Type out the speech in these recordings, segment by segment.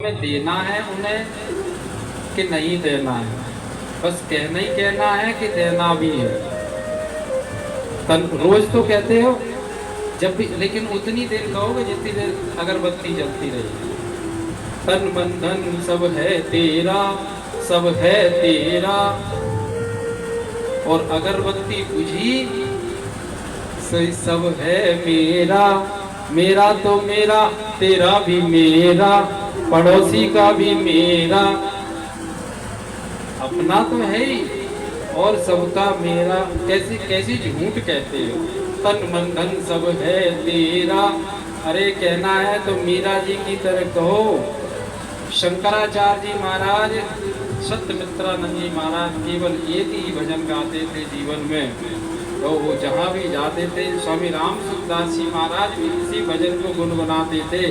में देना है उन्हें कि नहीं देना है, बस कहना ही कहना है कि देना भी है। रोज तो कहते हो जब भी, लेकिन उतनी देर कहोगे जितनी देर अगरबत्ती जलती रही। तन मन धन सब है तेरा, सब है तेरा, और अगरबत्ती बुझी सब है मेरा। मेरा तो मेरा, तेरा भी मेरा, पड़ोसी का भी मेरा, अपना तो है ही और सबका मेरा। कैसी कैसी झूठ कहते हो। तन मन धन सब है तेरा, अरे कहना है तो मीरा जी की तरह कहो। शंकराचार्य जी महाराज, सत्यमित्रानंद जी महाराज केवल एक ही भजन गाते थे जीवन में, तो वो जहाँ भी जाते थे। स्वामी राम सुखदास जी महाराज भी इसी भजन को गुनगुनाते थे।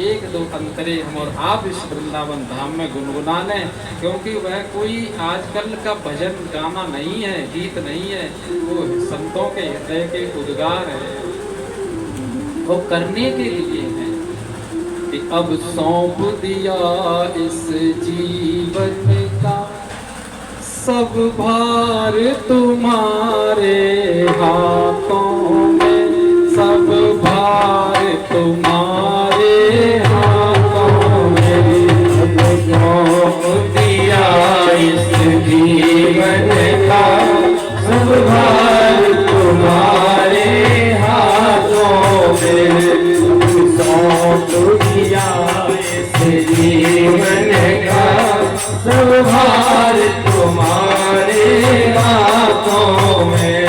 एक दो अंतरे हम और आप इस वृंदावन धाम में गुनगुना लें, क्योंकि वह कोई आजकल का भजन गाना नहीं है, गीत नहीं है, वो संतों के हृदय के उद्गार है, वो करने के लिए है कि अब सौंप दिया इस जीवन का सब भार तुम्हारे हाथों में, सब भार तुम्हारे हाथों में। अब सौंप दिया इस जीवन का सब भार तुम्हारे हाथों में। अब सौंप दिया इस जीवन का सब भार तुम्हारे हाथों में।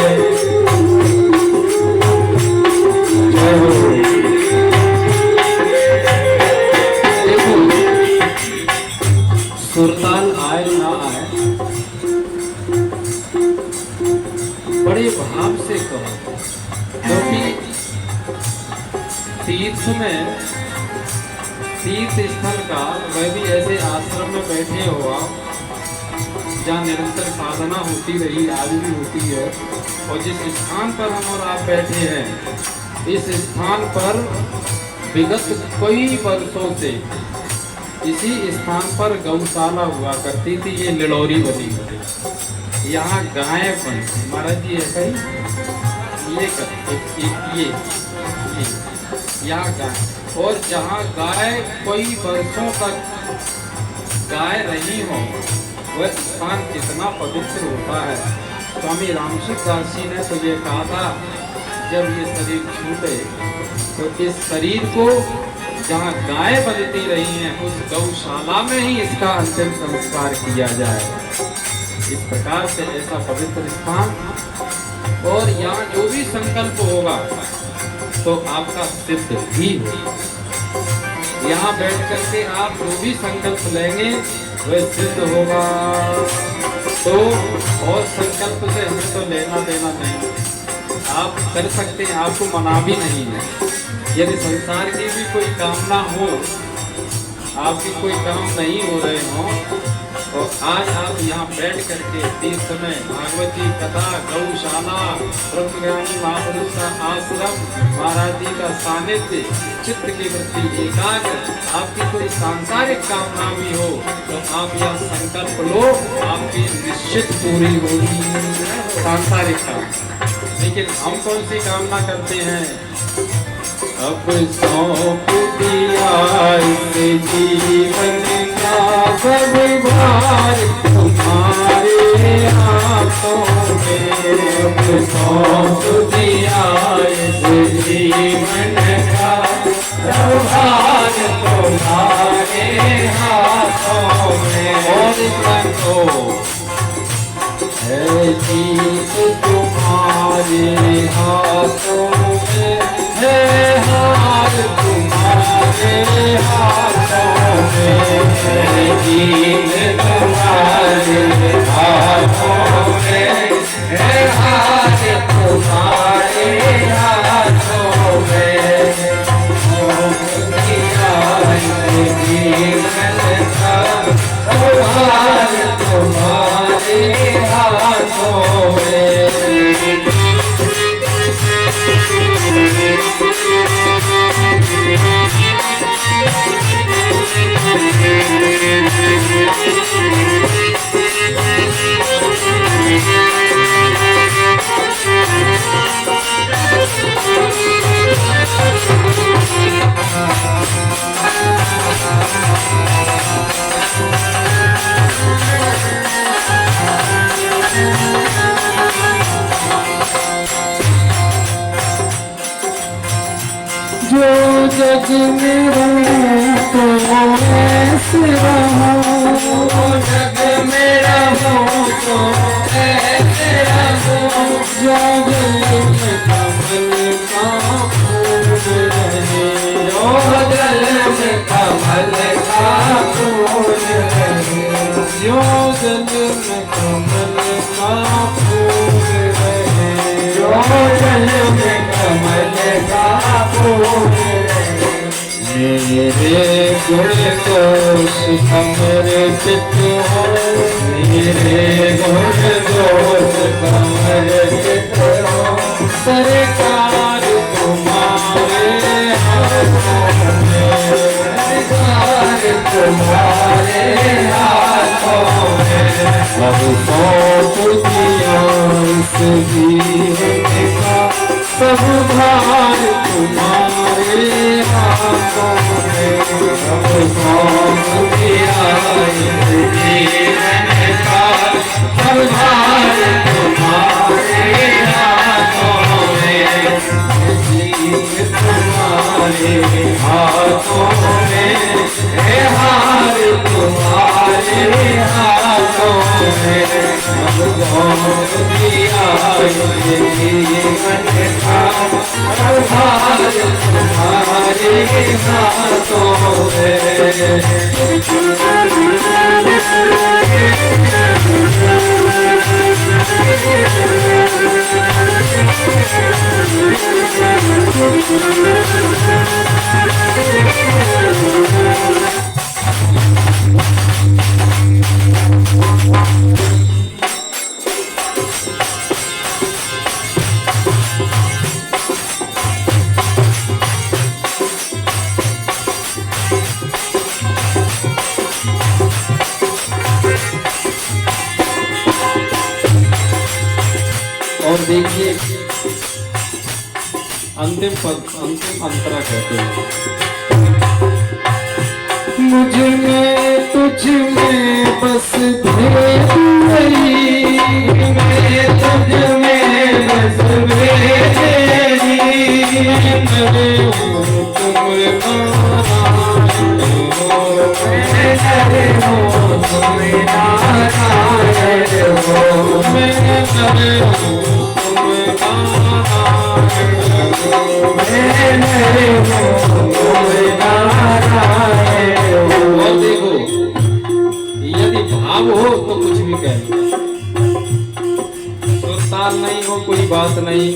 देखो सुरताल आए ना आए, बड़े भाव से कहो, क्योंकि तीर्थ में, तीर्थ स्थल का, वह भी ऐसे आश्रम में बैठे हो आप जहाँ निरंतर साधना होती रही, आज भी होती है, और जिस स्थान पर हम और आप बैठे हैं, इस स्थान पर विगत कई वर्षों से इसी स्थान पर गौशाला हुआ करती थी। ये लिलौरी बनी हुई, यहाँ गाय बनती। महाराज जी ऐसा ही ये करते, ये यहाँ गाय, और जहाँ गाय कई वर्षों तक गाय रही हो, वह स्थान कितना पवित्र होता है। स्वामी रामसुखदास जी ने तो ये कहा था, जब ये शरीर छूटे तो इस शरीर को जहाँ गाय बलती रही हैं, उस गौशाला में ही इसका अंतिम संस्कार किया जाए। इस प्रकार से ऐसा पवित्र स्थान, और यहाँ जो भी संकल्प होगा तो आपका सिद्ध भी होगा। यहाँ बैठ करके आप जो भी संकल्प लेंगे वह सिद्ध होगा। तो और संकल्प से हमें तो लेना देना नहीं, आप कर सकते हैं, आपको मना भी नहीं है। यदि संसार की भी कोई कामना हो, आपकी कोई काम नहीं हो रहे हो, तो आज आप यहाँ बैठ करके तीर्थ में भागवत जी कथा, गौशाला, ब्रह्मज्ञानी महापुरुष का आश्रम, महाराज जी का सानिध्य, चित्त की वृत्ति एकाग्र, आपकी कोई सांसारिक कामना भी हो तो आप यह संकल्प लो, आपकी निश्चित पूरी होगी सांसारिक कामना। लेकिन हम कौन सी कामना करते हैं? अब सौंप दिया इस जीवन का सब भार तुम्हारे हाथों में। अब सौंप दिया इस जीवन का सब भार तुम्हारे हाथों में। और इतना है जीत तुम्हारे हाथों में, है हार तुम्हारे हाथों में, है जीत तुम्हारे हाथों में, है हार तुम्हारे हाथों में। जीवन का हार तुम्हारे हाथों में। जग में रहूं तो ऐसे रहूं, जग में रहूं तो ऐसे रहूं, जो जल में कमल का फूल रहे, जो जल में कमल का फूल रहे, जो जल में कमल का फूल रहे, जो जल में कमल का फूल रहे। मेरे गुण दोष समर्पित हो, मेरे गुण दोष समर्पित हो, सरकार तुम्हारे हाथों में, सरकार तुम्हारे हाथों में, अब सौंप दिया इस जीवन का सब भार तुम्हारे हाथों में, अब सौंप दिया इस जीवन का सब भार तुम्हारे हाथों में, जीवन तुम्हारे हाथों में, हार तुम्हारे हाथों में, अब सौंप दिया जीवन का भार तुम्हारे हाथों और देखिए अंतिम पद, अंतिम अंतरा कहते हैं, मुझ में तुझ में बस भेद नहीं, मैं तुझ में बस भेद नहीं, मेरे हो तुम नारायण हो, मेरे हो तुम नारायण हो, मेरे हो और देखो यदि भाव हो तो कुछ भी कहेंगे, तो ताल नहीं हो कोई बात नहीं,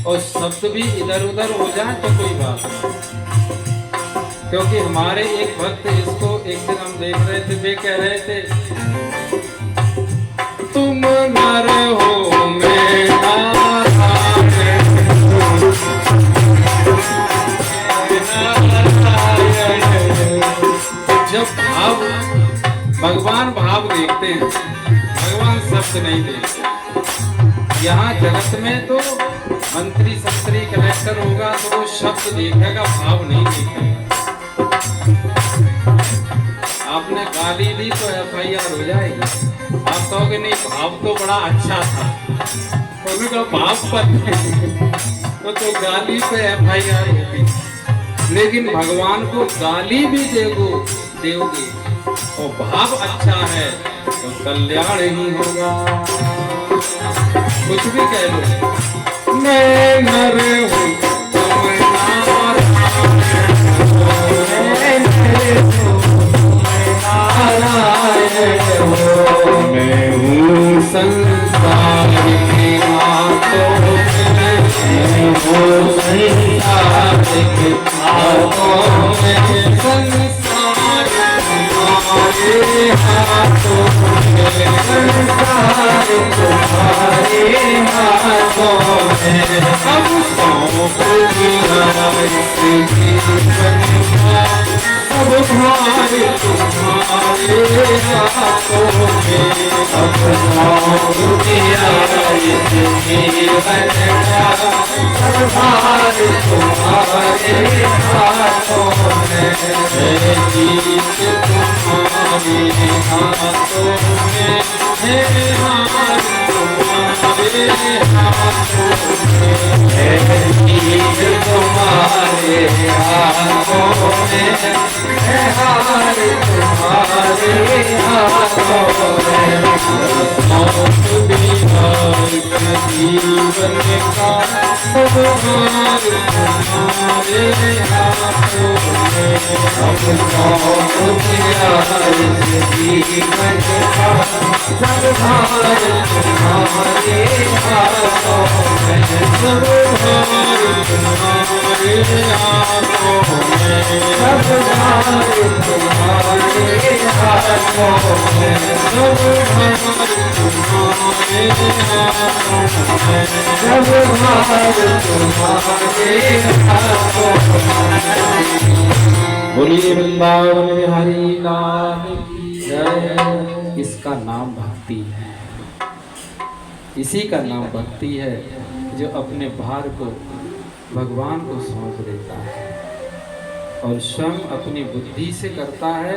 और शब्द भी इधर उधर हो जाए तो कोई बात नहीं, क्योंकि हमारे एक भक्त इसको एक दिन हम देख रहे थे, वे कह रहे थे तुम नर हो मैं नारायण, जब भाव भगवान भाव देखते हैं, भगवान शब्द नहीं देखते। यहाँ जगत में तो मंत्री संतरी कलेक्टर होगा तो वो शब्द देखेगा, भाव नहीं देखेगा। आपने गाली दी तो FIR हो जाएगी, आप कहोगे नहीं भाव तो बड़ा अच्छा था, उनका भाव पर तो गाली पे FIR होगी, लेकिन भगवान को गाली भी दोगे और भाव अच्छा है तो कल्याण ही होगा। कुछ भी कह लो, मैं नर हूँ तुम नारायण हो, मैं हूँ संसार के हाथों में, मैं हूँ संसार के हाथों में, संसार तुम्हारे हाथों में, संसार तुम्हारे हाथों में, अब सौंप दिया इस जीवन का सब भार तुम्हारे हाथों में, अब सौंप दिया इस जीवन का सब भार तुम्हारे हाथों में, जीत तुम्हारे हाथों में, हार तुम्हारे हाथों में, तुम्हारे हाथों में है, हार तुम्हारे हाथों में। मौत भी हार के जीवन का सब हार तुम्हारे हाथों में। अब मौत भी हार के जीवन का सब हार तुम्हारे हाथों में। सब हार तुम्हारे हाथों में। सब हार तुम्हारे हाथों में। सब हार तुम्हारे हाथों में। सब हार तुम्हारे हाथों में। बोलिए वृंदावन बिहारी लाल की जय। इसका नाम भक्ति है, इसी का नाम भक्ति है जो अपने भार को भगवान को सौंप देता है और स्वयं अपनी बुद्धि से करता है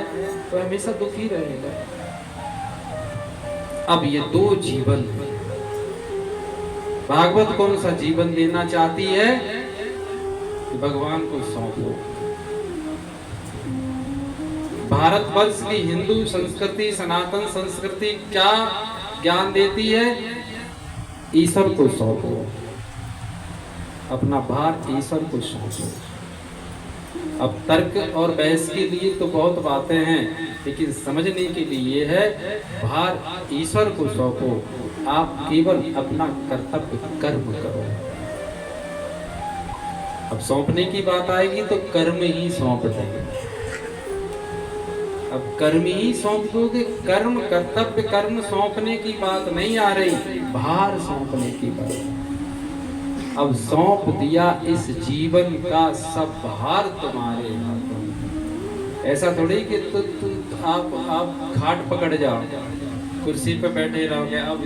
तो हमेशा दुखी रहेगा। अब ये दो जीवन, भागवत कौन सा जीवन देना चाहती है कि भगवान को सौंपो। भारतवर्ष की हिंदू संस्कृति, सनातन संस्कृति क्या ज्ञान देती है? ईश्वर को सौंपो, अपना भार ईश्वर को सौंपो। अब तर्क और बहस के लिए तो बहुत बातें हैं, लेकिन समझने के लिए है भार ईश्वर को सौंपो। आप केवल अपना कर्तव्य कर्म करो। अब सौंपने की बात आएगी तो कर्म ही सौंप देंगे। अब कर्म ही सौंप दोगे, कर्म कर्तव्य कर्म सौंपने की बात नहीं आ रही, भार सौंपने की बात। अब सौंप दिया इस जीवन का सब भार तुम्हारे हाथों में। ऐसा थोड़ी कि आप खाट पकड़ जाओ, कुर्सी पे बैठे रहोगे, अब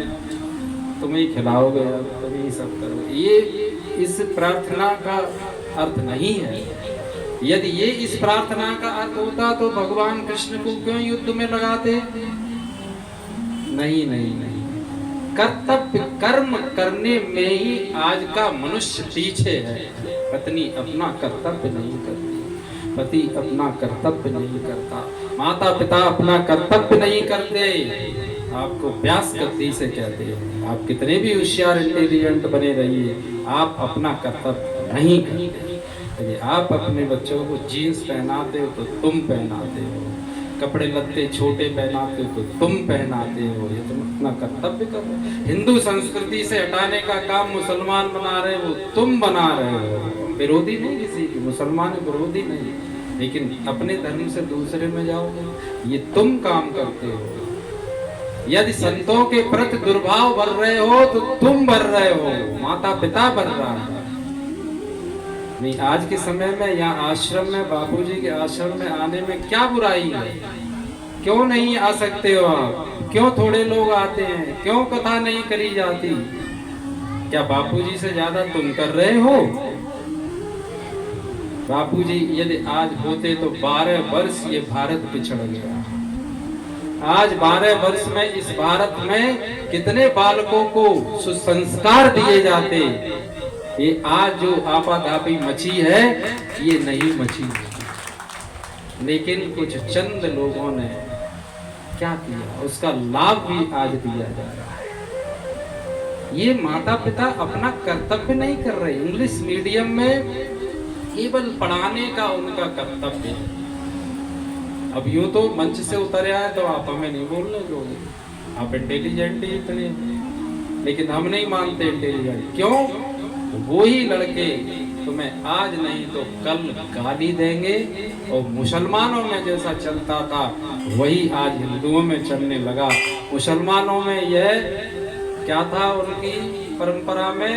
तुम्हें खिलाओगे, अब तुम ही सब करोगे। ये इस प्रार्थना का अर्थ नहीं है। यदि ये इस प्रार्थना का अर्थ होता तो भगवान कृष्ण को क्यों युद्ध में लगाते? नहीं नहीं नहीं, कर्तव्य कर्म करने में ही आज का मनुष्य पीछे है। पत्नी अपना कर्तव्य नहीं करती, पति अपना कर्तव्य नहीं करता, माता पिता अपना कर्तव्य नहीं करते। आपको व्यास गद्दी से कहते हैं, आप कितने भी होशियार इंटेलिजेंट बने रहिए, आप अपना कर्तव्य नहीं करते। आप अपने बच्चों को जीन्स पहनाते हो तो तुम पहनाते हो, कपड़े लत्ते छोटे पहनाते हो तो तुम पहनाते हो, ये तुम अपना कर्तव्य करो। हिंदू संस्कृति से हटाने का काम मुसलमान बना रहे हो, तुम बना रहे हो। विरोधी नहीं किसी की, मुसलमान विरोधी नहीं, लेकिन अपने धर्म से दूसरे में जाओगे, ये तुम काम करते हो। यदि संतों के प्रति दुर्भाव भर रहे हो तो तुम भर रहे हो, माता पिता भर रहा है। नहीं, आज के समय में यहाँ आश्रम में, बापूजी के आश्रम में आने में क्या बुराई है? क्यों नहीं आ सकते हो आप? क्यों थोड़े लोग आते हैं? क्यों कथा नहीं करी जाती? क्या बापूजी से ज्यादा तुम कर रहे हो? बापूजी यदि आज होते तो 12 वर्ष ये भारत पिछड़ गया। आज 12 वर्ष में इस भारत में कितने बालकों को सुसंस्कार दिए जाते। ये आज जो आपाधापी मची है, ये नहीं मची। लेकिन कुछ चंद लोगों ने क्या किया, उसका लाभ भी आज दिया जा रहा है। ये माता पिता अपना कर्तव्य नहीं कर रहे। इंग्लिश मीडियम में केवल पढ़ाने का उनका कर्तव्य है। अब यूं तो मंच से उतर आए तो आप हमें नहीं बोलने दोगे, आप इंटेलिजेंट ही इतने, लेकिन हम नहीं मानते इंटेलिजेंट। क्यों? वो ही लड़के तुम्हें आज नहीं तो कल गाली देंगे, और मुसलमानों में जैसा चलता था वही आज हिंदुओं में चलने लगा। मुसलमानों में यह क्या था, उनकी परंपरा में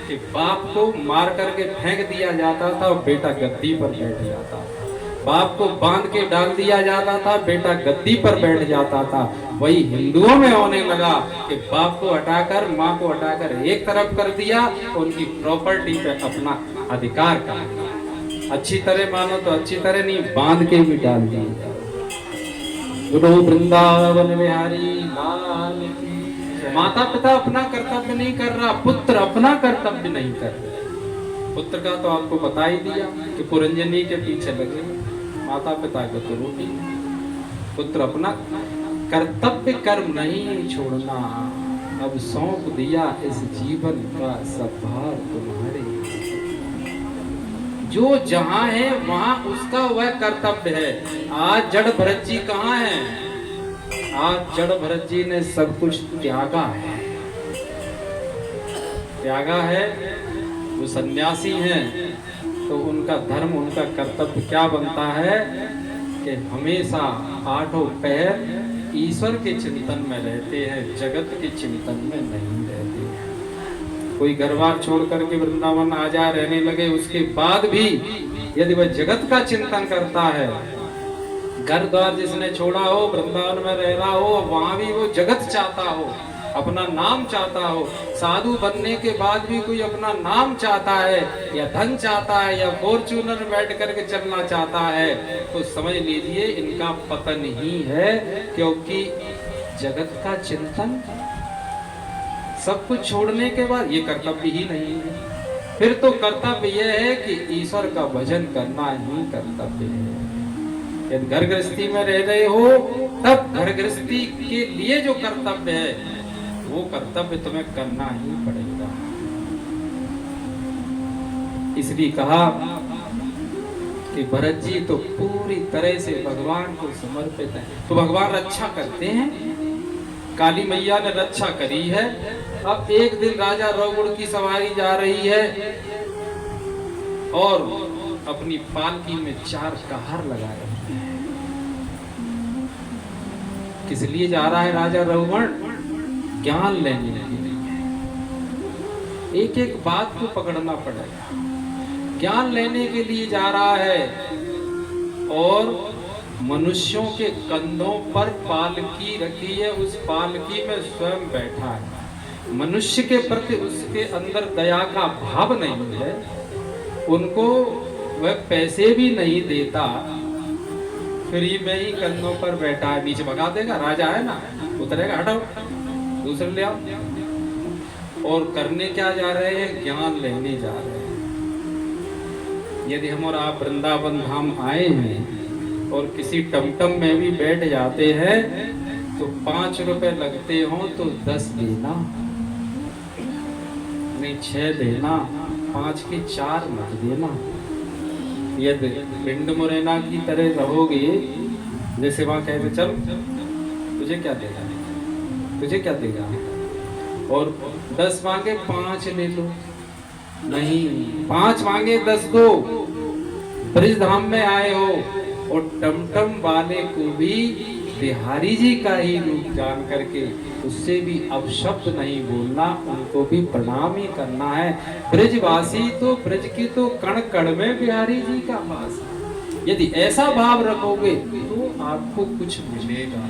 कि बाप को मार करके फेंक दिया जाता था और बेटा गद्दी पर बैठ जाता था। बाप को बांध के डाल दिया जाता था, बेटा गद्दी पर बैठ जाता था। वही हिंदुओं में होने लगा कि बाप को हटाकर, माँ को हटाकर एक तरफ कर दिया, उनकी प्रॉपर्टी पे अपना अधिकार कर दिया। अच्छी तरह मानो तो अच्छी तरह नहीं, बांध के भी डाल दिया। गुरु वृंदावन बिहारी लाल की। माता पिता अपना कर्तव्य नहीं कर रहा, पुत्र अपना कर्तव्य नहीं कर रहा। पुत्र का तो आपको बता ही दिया कि पुरंजनी के पीछे लगे, माता पिता का तो रोटी। पुत्र अपना कर्तव्य कर्म नहीं छोड़ना, अब सौंप दिया इस जीवन का सब भार तुम्हारे। जो जहां है वहां उसका वह कर्तव्य है। आज जड़ भरत जी कहाँ है? आज जड़ भरत जी ने सब कुछ त्यागा है, त्यागा है। वो सन्यासी हैं तो उनका धर्म, उनका कर्तव्य क्या बनता है कि हमेशा आठों पहर ईश्वर के चिंतन में रहते हैं, जगत के चिंतन में नहीं रहते हैं। कोई घर बार छोड़ करके वृंदावन आ जा रहने लगे, उसके बाद भी यदि वह जगत का चिंतन करता है, घर द्वार जिसने छोड़ा हो, वृंदावन में रह रहा हो, वहां भी वो जगत चाहता हो, अपना नाम चाहता हो, साधु बनने के बाद भी कोई अपना नाम चाहता है या धन चाहता है या फॉर्च्यूनर बैठ करके चलना चाहता है, तो समझ लीजिए इनका पतन ही है। क्योंकि जगत का चिंतन सब कुछ छोड़ने के बाद ये कर्तव्य ही नहीं है। फिर तो कर्तव्य यह है कि ईश्वर का भजन करना ही कर्तव्य है। यदि घर गृहस्थी में रह रहे हो तब घर गृहस्थी के लिए जो कर्तव्य है वो कर्तव्य तुम्हें करना ही पड़ेगा। इसलिए कहा कि भरत जी तो पूरी तरह से भगवान को समर्पित है। तो भगवान रक्षा करते हैं, काली मैया ने रक्षा करी है। अब एक दिन राजा रघुगुण की सवारी जा रही है और अपनी पालकी में 4 कहार लगा रहे हैं। किस लिए जा रहा है राजा रघुगुण? ज्ञान लेने के लिए। एक एक बात को पकड़ना पड़ेगा। ज्ञान लेने के लिए जा रहा है और मनुष्यों के कंधों पर पालकी रखी है, उस पालकी में स्वयं बैठा है। मनुष्य के प्रति उसके अंदर दया का भाव नहीं है, उनको वह पैसे भी नहीं देता, फ्री में ही कंधों पर बैठा है। नीचे भगा देगा, राजा है ना, उतरेगा, हटाओ दूसरे ले आओ। और करने क्या जा रहे हैं? ज्ञान लेने जा रहे हैं। यदि हम और आप वृंदावन धाम आए हैं और किसी टमटम में भी बैठ जाते हैं तो 5 रुपए लगते हो तो 10 देना, नहीं 6 देना, 5 के 4 मत देना। यदि पिंड मुरैना की तरह रहोगे, जैसे वहां कहते चल तुझे क्या देगा, तुझे क्या देगा, और 10 मांगे 5 ले लो, नहीं 5 मांगे 10 दो। ब्रिज धाम में आए हो और टमटम वाले को भी बिहारी जी का ही रूप जान करके उससे भी अपशब्द नहीं बोलना, उनको भी प्रणाम ही करना है। ब्रिजवासी तो ब्रिज की तो कण कण में बिहारी जी का वास। यदि ऐसा भाव रखोगे तो आपको कुछ मिलेगा,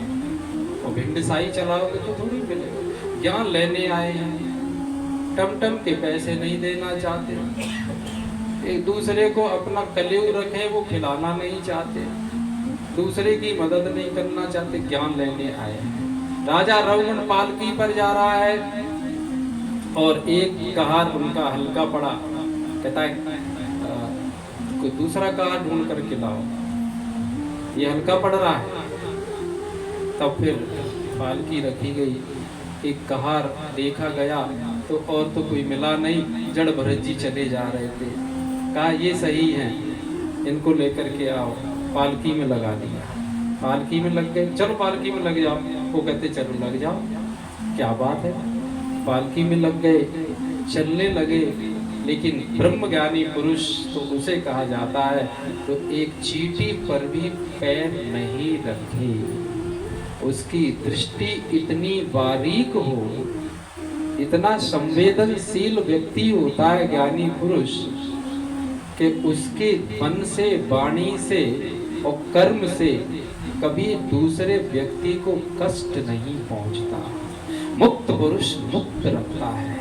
और भिंडसाई चलाओगे तो थोड़ी मिलेगा। ज्ञान लेने आए हैं, टमटम के पैसे नहीं देना चाहते, एक दूसरे को अपना कलेऊ रखे वो खिलाना नहीं चाहते, दूसरे की मदद नहीं करना चाहते, ज्ञान लेने आए हैं। राजा रघुगुण पालकी पर जा रहा है और एक कहार उनका हल्का पड़ा, कहता है कोई दूसरा कहार ढूंढ करके लाओ, ये हल्का पड़ रहा है। तब फिर पालकी रखी गई, एक कहार देखा गया तो और तो कोई मिला नहीं। जड़ भरत जी चले जा रहे थे, कहा ये सही है, इनको लेकर के आओ। पालकी में लगा दिया, पालकी में लग गए, चलो पालकी में लग जाओ। वो कहते चलो लग जाओ, क्या बात है। पालकी में लग गए, चलने लगे। लेकिन ब्रह्म ज्ञानी पुरुष तो उसे कहा जाता है तो एक चींटी पर भी पैर नहीं रखे, उसकी दृष्टि इतनी बारीक हो, इतना संवेदनशील व्यक्ति होता है ज्ञानी पुरुष कि उसके मन से, वाणी से और कर्म से कभी दूसरे व्यक्ति को कष्ट नहीं पहुंचता। मुक्त पुरुष मुक्त रखता है,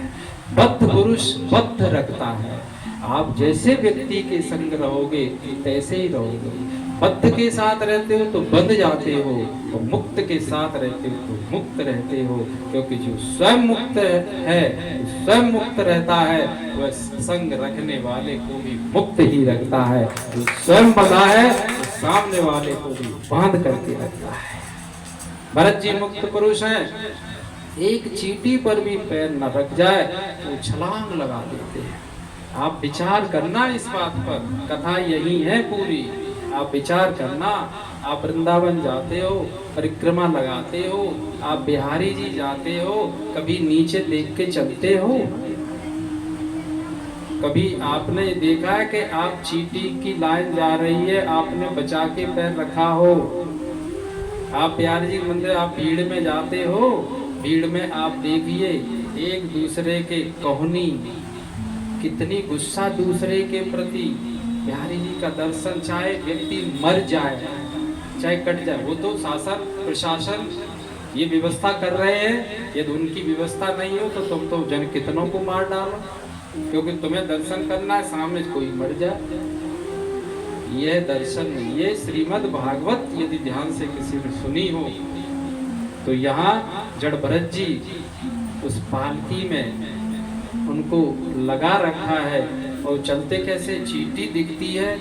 बद्ध पुरुष बद्ध रखता है। आप जैसे व्यक्ति के संग रहोगे तैसे ही रहोगे। बद्ध के साथ रहते हो तो बंध जाते हो, और मुक्त के साथ रहते हो तो मुक्त रहते हो। क्योंकि जो स्वयं मुक्त है, स्वयं मुक्त रहता है, वह संग रखने वाले को भी मुक्त ही रखता है। जो स्वयं बंधा है तो सामने वाले को भी बांध करके रखता है। भरत जी मुक्त पुरुष हैं, एक चींटी पर भी पैर न रख जाए तो छलांग लगा देते हैं। आप विचार करना इस बात पर, कथा यही है पूरी। आप विचार करना, आप वृंदावन जाते हो, परिक्रमा लगाते हो, आप बिहारी जी जाते हो, कभी नीचे देख के चलते हो? कभी आपने देखा है कि आप चींटी की लाइन जा रही है, आपने बचा के पैर रखा हो? आप बिहारी जी मंदिर, आप भीड़ में जाते हो, भीड़ में आप देखिए एक दूसरे के कोहनी, कितनी गुस्सा दूसरे के प्रति। बिहारी जी का दर्शन, चाहे व्यक्ति मर जाए, चाहे कट जाए, वो तो शासन प्रशासन ये व्यवस्था कर रहे हैं। यदि उनकी व्यवस्था नहीं हो तो तुम तो जन कितनों को मार डालो, क्योंकि तुम्हें दर्शन करना है, सामने कोई मर जाए। यह दर्शन, ये श्रीमद् भागवत यदि ध्यान से किसी ने सुनी हो तो यहाँ जड़ भरत जी उस पालकी में उनको लगा रखा है, और चलते कैसे चींटी दिखती है,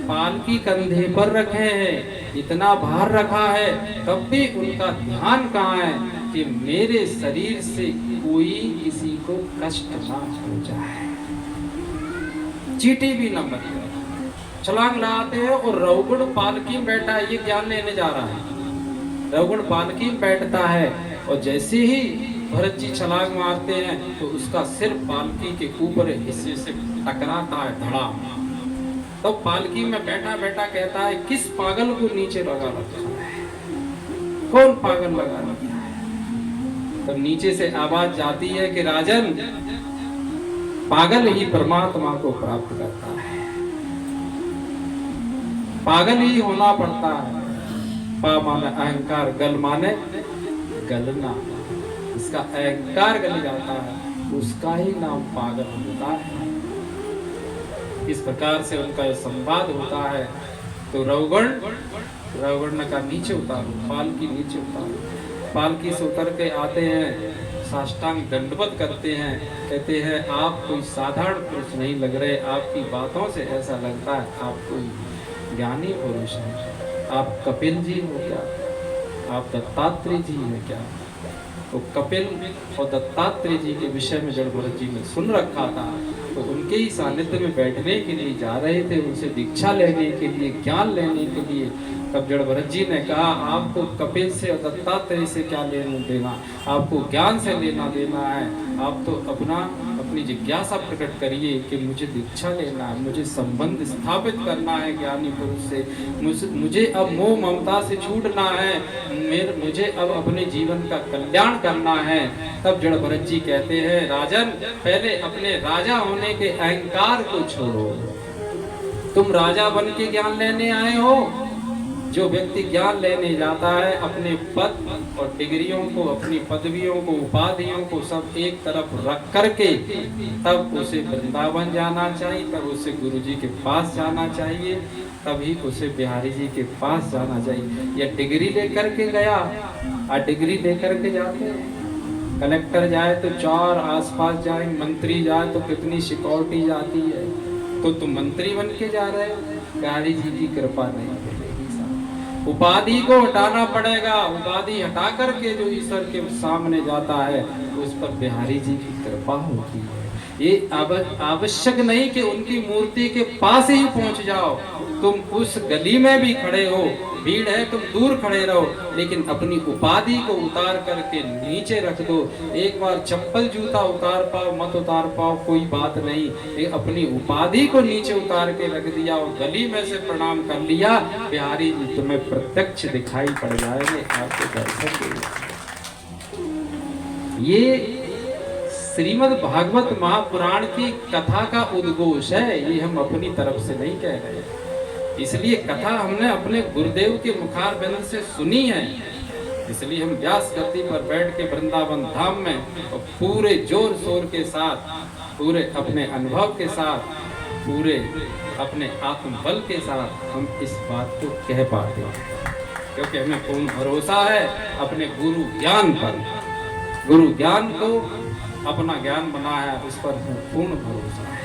पालकी कंधे पर रखे हैं, इतना भार रखा है, तब भी उनका ध्यान कहाँ है कि मेरे शरीर से कोई किसी को कष्ट ना हो जाए, चींटी भी न मर जाए। छलांग लगाते हैं, और रघुगुण पालकी में बैठा है, ये ज्ञान लेने जा रहा है। रघुगुण पालकी में बैठता है, और जैसे ही भरत जी छलांग मारते हैं तो उसका सिर पालकी के ऊपर हिस्से से टकराता है, धड़ाम। तो पालकी में बैठा बैठा कहता है, किस पागल को नीचे लगा रखा है? कौन पागल लगा रखा है? तो नीचे से आवाज जाती है कि राजन, पागल ही परमात्मा को प्राप्त करता है, पागल ही होना पड़ता है। पा माने अहंकार, गल माने गलना, इसका अहंकार गल जाता है, उसका ही नाम पागल होता है। इस प्रकार से उनका संवाद होता है। तो रघुगण का नीचे उतारो, पालकी नीचे उतारो। पालकी से उतर के आते हैं, साष्टांग दंडवत करते हैं, कहते हैं आप कोई साधारण पुरुष नहीं लग रहे, आपकी बातों से ऐसा लगता है आप कोई ज्ञानी पुरुष हैं। आप कपिल जी हो क्या? आप दत्तात्रेय जी हैं क्या? तो कपिल और दत्तात्रेय जी के विषय में जड़ भरत जी ने सुन रखा था, तो उनके ही सानिध्य में बैठने के लिए जा रहे थे, उनसे दीक्षा लेने के लिए, ज्ञान लेने के लिए। तब जड़ भरत जी ने कहा, आपको कपिल से और दत्तात्रेय से क्या लेना देना, आपको ज्ञान से लेना देना है। आप तो अपनी जिज्ञासा प्रकट करिए कि मुझे दीक्षा लेना है, मुझे संबंध स्थापित करना है ज्ञानी पुरुष से, मुझे अब मोह ममता से छूटना है, मुझे अब अपने जीवन का कल्याण करना है। तब जड़ भरत जी कहते हैं, राजन, पहले अपने राजा होने के अहंकार को छोड़ो। तुम राजा बन के ज्ञान लेने आए हो। जो व्यक्ति ज्ञान लेने जाता है, अपने पद और डिग्रियों को, अपनी पदवियों को, उपाधियों को सब एक तरफ रख करके तब उसे वृंदावन जाना चाहिए, तब उसे गुरु जी के पास जाना चाहिए, तभी उसे बिहारी जी के पास जाना चाहिए। या डिग्री लेकर के गया, और डिग्री लेकर के जाते हैं, कलेक्टर जाए तो 4 आसपास जाए, मंत्री जाए तो कितनी सिक्योरिटी जाती है, तो तुम मंत्री बन के जा रहे हो, बिहारी जी की कृपा नहीं है। उपाधि को हटाना पड़ेगा, उपाधि हटा करके जो ईश्वर के सामने जाता है उस पर बिहारी जी की कृपा होती है। ये आवश्यक नहीं कि उनकी मूर्ति के पास ही पहुंच जाओ, तुम उस गली में भी खड़े हो, भीड़ है, तुम दूर खड़े रहो, लेकिन अपनी उपाधि को उतार करके नीचे रख दो। एक बार चप्पल जूता उतार पाओ मत उतार पाओ कोई बात नहीं, अपनी उपाधि को नीचे उतार के रख दिया और गली में से प्रणाम कर लिया, बिहारी जी तुम्हें प्रत्यक्ष दिखाई पड़ जाएंगे, आपके दर्शन के। ये श्रीमद् भागवत महापुराण की कथा का उद्घोष है, ये हम अपनी तरफ से नहीं कह रहे। इसलिए कथा हमने अपने गुरुदेव के मुखार बिंद से सुनी है, इसलिए हम व्यास गद्दी पर बैठ के वृंदावन धाम में और पूरे जोर शोर के साथ, पूरे अपने अनुभव के साथ पूरे अपने आत्मबल के साथ हम इस बात को कह पाते हैं, क्योंकि हमें पूर्ण भरोसा है अपने गुरु ज्ञान पर। गुरु ज्ञान को अपना ज्ञान बना है, उस पर हमें पूर्ण भरोसा है।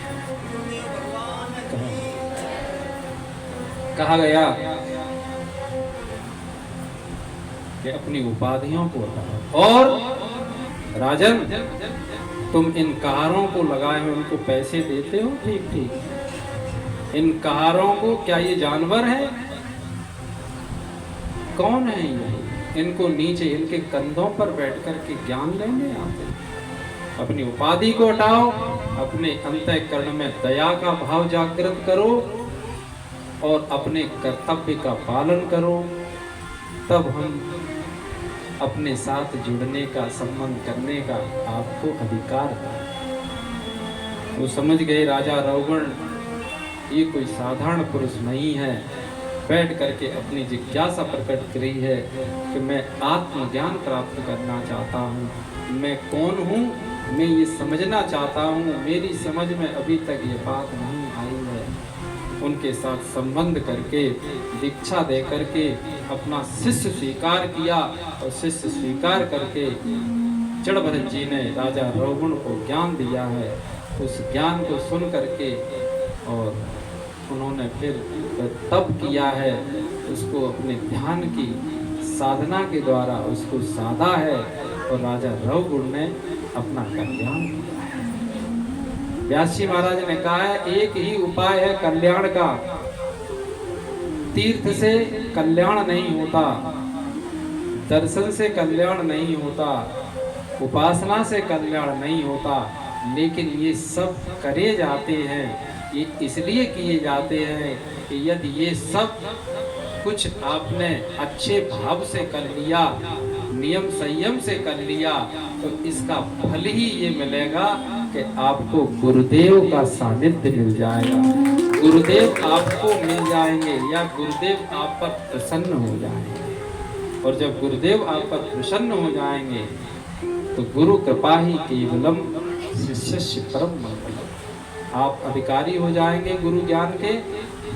कहा गया कि अपनी उपाधियों को हटाओ। और राजन, तुम इन कहारों को लगाए हुए उनको पैसे देते हो, ठीक ठीक। इन कहारों को क्या ये जानवर है? कौन है ये? इनको नीचे इनके कंधों पर बैठ कर के ज्ञान लेने आते। अपनी उपाधि को हटाओ, अपने अंतःकरण में दया का भाव जागृत करो और अपने कर्तव्य का पालन करो, तब हम अपने साथ जुड़ने का, संबंध करने का आपको अधिकार है। वो समझ गए राजा रौगण ये कोई साधारण पुरुष नहीं है। बैठ करके अपनी जिज्ञासा प्रकट करी है कि मैं आत्मज्ञान प्राप्त करना चाहता हूँ, मैं कौन हूँ, मैं ये समझना चाहता हूँ, मेरी समझ में अभी तक ये बात नहीं आई है। उनके साथ संबंध करके, दीक्षा दे करके अपना शिष्य स्वीकार किया और शिष्य स्वीकार करके जड़भरत जी ने राजा रौगण को ज्ञान दिया है। उस ज्ञान को सुन करके और उन्होंने फिर तप किया है, उसको अपने ध्यान की साधना के द्वारा उसको साधा है और राजा रौगण ने अपना कल्याण किया है। व्यास जी महाराज ने कहा है एक ही उपाय है कल्याण का। तीर्थ से कल्याण नहीं होता, दर्शन से कल्याण नहीं होता, उपासना से कल्याण नहीं होता, लेकिन ये सब करे जाते हैं। ये इसलिए किए जाते हैं कि यदि ये सब कुछ आपने अच्छे भाव से कर लिया, नियम संयम से कर लिया, तो इसका फल ही ये मिलेगा कि आपको गुरुदेव का सानिध्य मिल जाएगा, गुरुदेव आपको मिल जाएंगे या गुरुदेव आप पर प्रसन्न हो जाएंगे। और जब गुरुदेव आप पर प्रसन्न हो जाएंगे तो गुरु कृपा ही केवलम शिष्य परम मंगलम। आप अधिकारी हो जाएंगे गुरु ज्ञान के,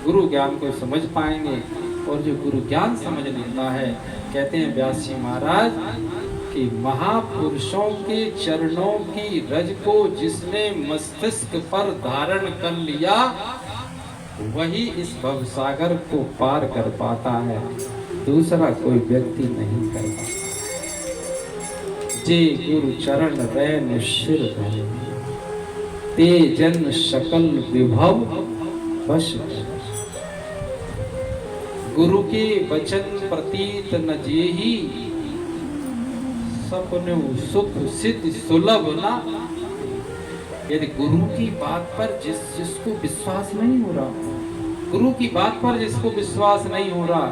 गुरु ज्ञान को समझ पाएंगे। और जो गुरु ज्ञान समझ लेता है, कहते हैं व्यास जी महाराज कि महापुरुषों के चरणों की रज को जिसने मस्तिष्क पर धारण कर लिया, वही इस भवसागर को पार कर पाता है, दूसरा कोई व्यक्ति नहीं कर पाता। जे गुरु चरण रैन शिर धरे, ते जन सकल विभव वश। गुरु के वचन प्रतीत न जेहि, सपने सुख सिद्ध सुलभ ना। यदि गुरु की बात पर जिसको विश्वास नहीं हो रहा, गुरु की बात पर जिसको विश्वास नहीं हो रहा,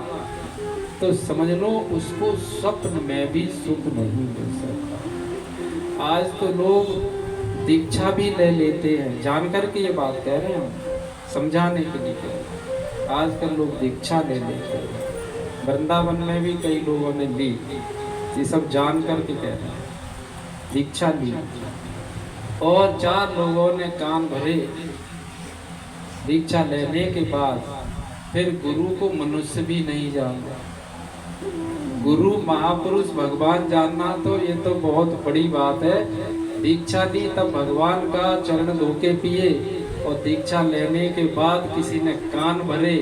तो समझ लो उसको स्वप्न में भी सुख नहीं मिल सकता। आज तो लोग दीक्षा भी ले लेते हैं, जानकर के ये बात कह रहे हैं, समझाने के लिए। आजकल लोग दीक्षा ले लेते हैं, वृंदावन में भी कई लोगों ने ली, ये सब जान कर के कह रहे हैं, दीक्षा ली। और 4 लोगों ने कान भरे। दीक्षा लेने के बाद फिर गुरु को मनुष्य भी नहीं जानता। गुरु महापुरुष भगवान जानना तो ये तो बहुत बड़ी बात है। दीक्षा ली तब भगवान का चरण धोके पिए, और दीक्षा लेने के बाद किसी ने कान भरे,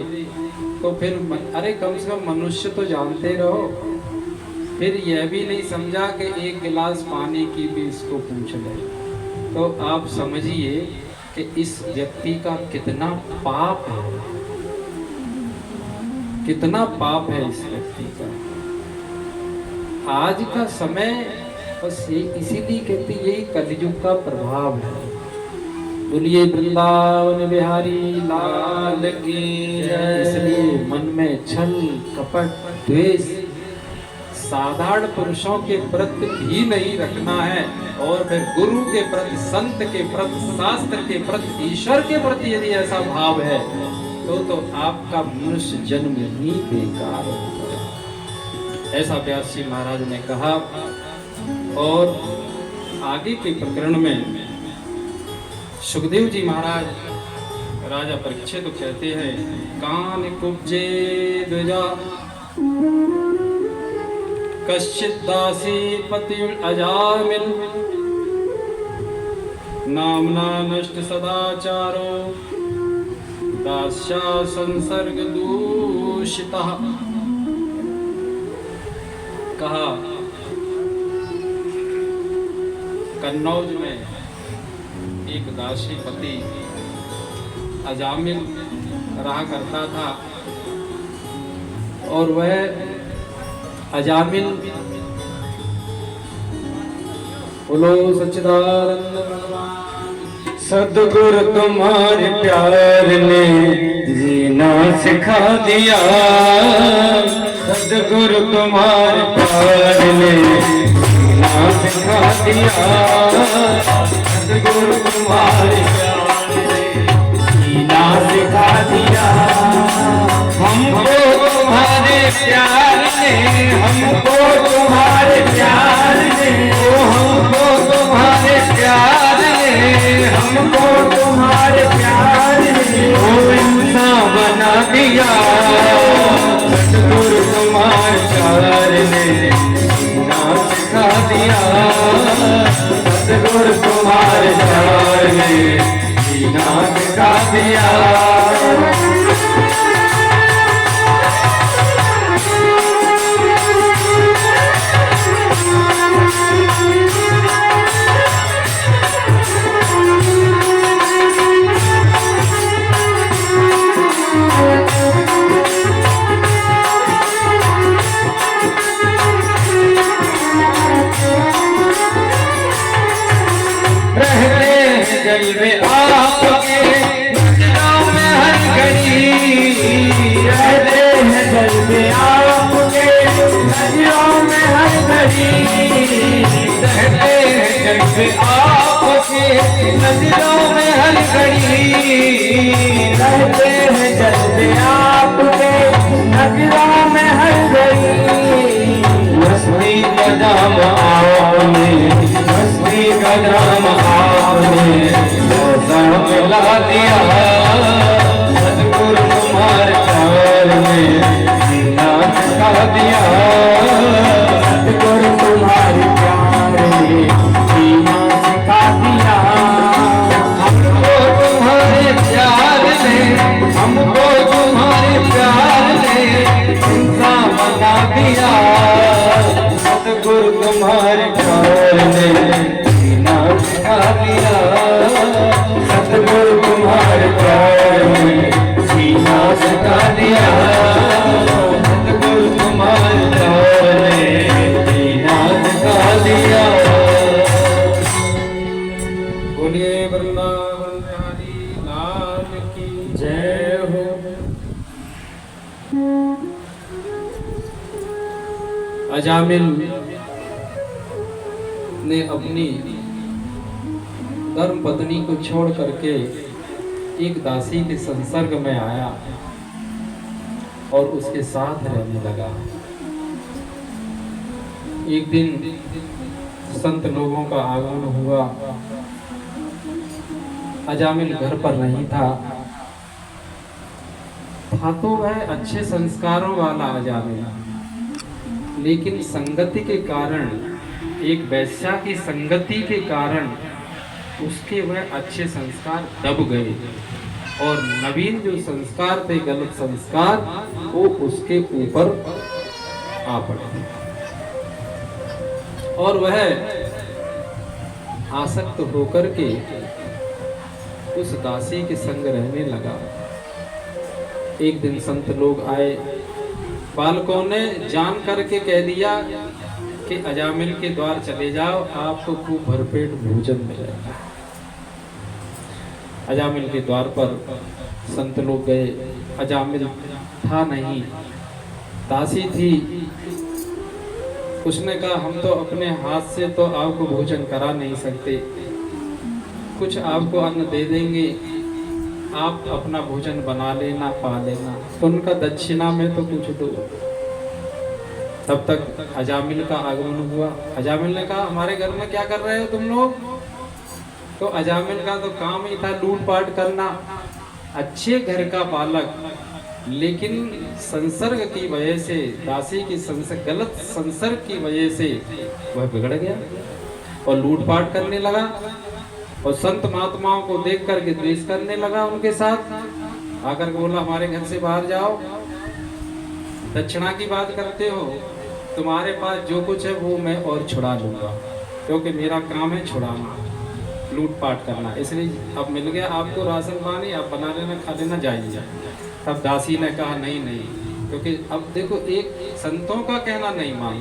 तो फिर अरे कम से कम मनुष्य तो जानते रहो। फिर यह भी नहीं समझा कि 1 गिलास पानी की भी इसको पूछ ले, तो आप समझिए कि इस व्यक्ति का कितना पाप है, कितना पाप है इस व्यक्ति का। आज का समय बस ये इसीलिए कहते यही कलयुग का प्रभाव है। बोलिए वृंदावन बिहारी लाल की जय। इसलिए मन में छल कपट द्वेष साधारण पुरुषों के प्रति भी नहीं रखना है, और फिर गुरु के प्रति, संत के प्रति, शास्त्र के प्रति, ईश्वर के प्रति यदि ऐसा भाव है तो आपका मनुष्य जन्म ही बेकार होगा। ऐसा व्यास जी महाराज ने कहा। और आगे के प्रकरण में सुखदेव जी महाराज राजा परीक्षित तो कहते हैं कान कुब्जे द्विजा कश्चित दासी पति अजामिल नामना नष्ट सदाचारो दास्या संसर्ग दूषिता। कहा कन्नौज में एक दासी पति अजामिल रहा करता था और वह अजामिल बोलो सच्चिदानंद भगवान सद्गुरु तुम्हारे प्यार ने जीना सिखा दिया। सद्गुरु तुम्हारे प्यार ने जीना सिखा दिया। सद्गुरु तुम्हारे प्यार ने जीना सिखा दिया। हमको तुम्हारे प्यार ने, हमको तुम्हारे प्यार ने, हमको तुम्हारे प्यार ने, हमको तुम्हारे प्यार ने वो इंसान बना दिया। सद्गुरु तुम्हारे प्यार ने जीना सिखा दिया। सद्गुरु तुम्हारे प्यार ने जीना सिखा दिया। जलवे आपके नजरों में हर घड़ी, रहते हैं जलवे आपके नजरों में हर घड़ी। रहते हैं जलवे आपके नजरों में हर घड़ी। रहते हैं जलवे आपके नजरों में हर घड़ी। मस्ती का नाम आपने, मस्ती का नाम आपने मिला दिया। सद्गुरु तुम्हारे प्यार में जीना सिखा दिया। सद्गुरु तुम्हारे प्यार में जीना सिखा दिया। हमको तुम्हारे प्यार ने, हमको तुम्हारे प्यार ने इंसान बना दिया। सद्गुरु तुम्हारे प्यार ने जीना सिखा दिया। सद्गुरु तुम्हारे प्यार में जीना सिखा दिया। सद्गुरु तुम्हारे प्यार में जीना सिखा दिया। बोलिए वृंदावन बिहारी लाल की जय हो। अजामिल ने अपनी धर्म पत्नी को छोड़ करके एक दासी के संसर्ग में आया और उसके साथ रहने लगा। एक दिन संत लोगों का आगमन हुआ। अजामिल घर पर नहीं था तो वह अच्छे संस्कारों वाला अजामिल, लेकिन संगति के कारण, एक वैश्या की संगति के कारण उसके वह अच्छे संस्कार दब गए और नवीन जो संस्कार थे, गलत संस्कार, वो उसके ऊपर आ पड़े और वह आसक्त होकर के उस दासी के संग रहने लगा। एक दिन संत लोग आए, बालकों ने जान करके कह दिया कि अजामिल के द्वार चले जाओ, आपको खूब भरपेट भोजन मिलेगा। अजामिल के द्वार पर संत लोग गए। अजामिल था नहीं, दासी थी। उसने कहा हम तो अपने हाथ से तो आपको भोजन करा नहीं सकते, कुछ आपको अन्न दे देंगे, आप अपना भोजन बना लेना, पा लेना, तो उनका दक्षिणा में तो कुछ दो। तब तक अजामिल का आगमन हुआ। अजामिल ने कहा हमारे घर में क्या कर रहे हो तुम लोग? तो अजामिल का तो काम ही था लूट पाट करना। अच्छे घर का बालक, लेकिन संसर्ग की वजह से, दासी की गलत संसर्ग की वजह से वह बिगड़ गया और लूटपाट करने लगा और संत महात्माओं को देख करके द्वेष करने लगा उनके साथ। आकर के बोला हमारे घर से बाहर जाओ, दक्षिणा की बात करते हो, तुम्हारे पास जो कुछ है वो मैं और छुड़ा लूंगा, क्योंकि मेरा काम है छुड़ाना, लूटपाट करना। इसलिए अब मिल गया आपको राशन पानी, आप बना लेना, खा लेना, जाइए। तब दासी ने कहा नहीं नहीं, क्योंकि अब देखो एक संतों का कहना नहीं मानना,